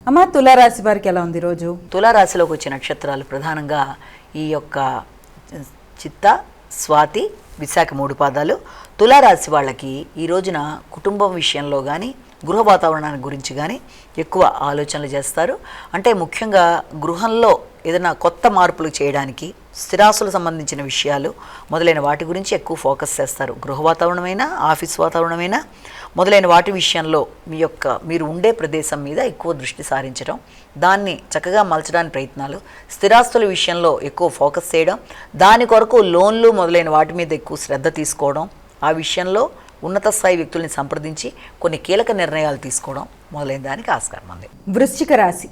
అమ్మ తులారాశి వారికి ఎలా ఉంది రోజు? తులారాశిలోకి వచ్చే నక్షత్రాలు ప్రధానంగా ఈ యొక్క చిత్త, స్వాతి, విశాఖ 3 పాదాలు. తులారాశి వాళ్ళకి ఈ రోజున కుటుంబం విషయంలో కానీ గృహ వాతావరణాన్ని గురించి కానీ ఎక్కువ ఆలోచనలు చేస్తారు. అంటే ముఖ్యంగా గృహంలో ఏదైనా కొత్త మార్పులు చేయడానికి, స్థిరాస్తులకు సంబంధించిన విషయాలు మొదలైన వాటి గురించి ఎక్కువ ఫోకస్ చేస్తారు. గృహ వాతావరణమైనా, ఆఫీస్ వాతావరణమైనా మొదలైన వాటి విషయంలో మీరు ఉండే ప్రదేశం మీద ఎక్కువ దృష్టి సారించడం, దాన్ని చక్కగా మలచడానికి ప్రయత్నాలు, స్థిరాస్తుల విషయంలో ఎక్కువ ఫోకస్ చేయడం, దాని కొరకు లోన్లు మొదలైన వాటి మీద ఎక్కువ శ్రద్ధ తీసుకోవడం, ఆ విషయంలో ఉన్నత స్థాయి వ్యక్తుల్ని సంప్రదించి కొన్ని కీలక నిర్ణయాలు తీసుకోవడం మొదలైన దానికి ఆస్కారం ఉంది. వృశ్చిక రాశి.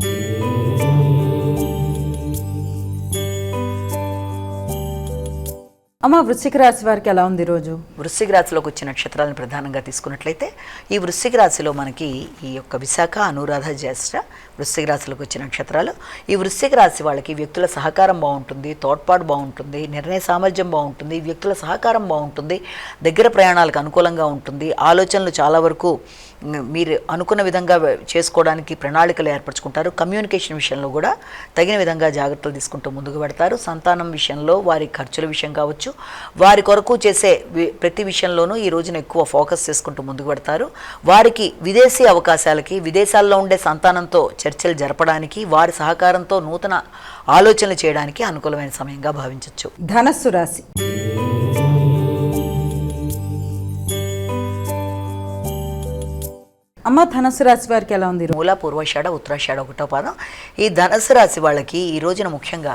అమ్మ వృశ్చిక రాశి వారికి ఎలా ఉంది రోజు? వృశ్చిక రాశిలోకి వచ్చే నక్షత్రాలను ప్రధానంగా తీసుకున్నట్లయితే ఈ వృశ్చిక రాశిలో మనకి ఈ యొక్క విశాఖ, అనురాధ, జ్యేష్ఠ వృశ్చిక రాశిలోకి వచ్చే నక్షత్రాలు. ఈ వృశ్చిక రాశి వాళ్ళకి వ్యక్తుల సహకారం బాగుంటుంది, తోడ్పాటు బాగుంటుంది, నిర్ణయ సామర్థ్యం బాగుంటుంది, వ్యక్తుల సహకారం బాగుంటుంది, దగ్గర ప్రయాణాలకు అనుకూలంగా ఉంటుంది, ఆలోచనలు చాలా వరకు మీరు అనుకున్న విధంగా చేసుకోవడానికి ప్రణాళికలు ఏర్పరచుకుంటారు. కమ్యూనికేషన్ విషయంలో కూడా తగిన విధంగా జాగ్రత్తలు తీసుకుంటూ ముందుకు పెడతారు. సంతానం విషయంలో వారి ఖర్చుల విషయం కావచ్చు, వారి కొరకు చేసే ప్రతి విషయంలోనూ ఈ రోజున ఎక్కువ ఫోకస్ చేసుకుంటూ ముందుకు పెడతారు. వారికి విదేశీ అవకాశాలకి, విదేశాల్లో ఉండే సంతానంతో చర్చలు జరపడానికి, వారి సహకారంతో నూతన ఆలోచనలు చేయడానికి అనుకూలమైన సమయంగా భావించవచ్చు. ధనస్సు రాశి. అమ్మ ధనస్సు రాశి వారికి ఎలా ఉంది? మూల, పూర్వాషాఢ, ఉత్తరాషాఢ 1వ పాదం. ఈ ధనస్సు రాశి వాళ్ళకి ఈ రోజున ముఖ్యంగా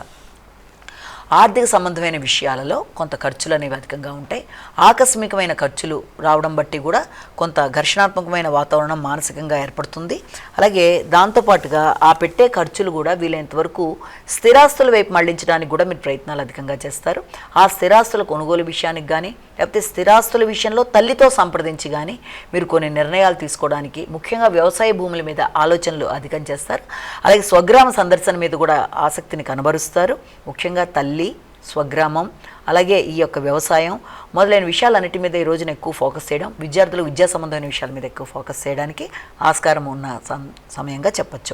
ఆర్థిక సంబంధమైన విషయాలలో కొంత ఖర్చులు అనేవి అధికంగా ఉంటాయి. ఆకస్మికమైన ఖర్చులు రావడం బట్టి కూడా కొంత ఘర్షణాత్మకమైన వాతావరణం మానసికంగా ఏర్పడుతుంది. అలాగే దాంతోపాటుగా ఆ పెట్టే ఖర్చులు కూడా వీలైనంత వరకు స్థిరాస్తుల వైపు మళ్లించడానికి కూడా మీరు ప్రయత్నాలు అధికంగా చేస్తారు. ఆ స్థిరాస్తుల కొనుగోలు విషయానికి కానీ, లేకపోతే స్థిరాస్తుల విషయంలో తల్లితో సంప్రదించి కానీ మీరు కొన్ని నిర్ణయాలు తీసుకోవడానికి, ముఖ్యంగా వ్యవసాయ భూముల మీద ఆలోచనలు అధికం చేస్తారు. అలాగే స్వగ్రామ సందర్శన మీద కూడా ఆసక్తిని కనబరుస్తారు. ముఖ్యంగా తల్లి, స్వగ్రామం, అలాగే ఈ యొక్క వ్యవసాయం మొదలైన విషయాలన్నిటి మీద ఈ రోజున ఎక్కువ ఫోకస్ చేయడం, విద్యార్థులు విద్యా సంబంధమైన విషయాల మీద ఎక్కువ ఫోకస్ చేయడానికి ఆస్కారం ఉన్న సమయంగా చెప్పచ్చు.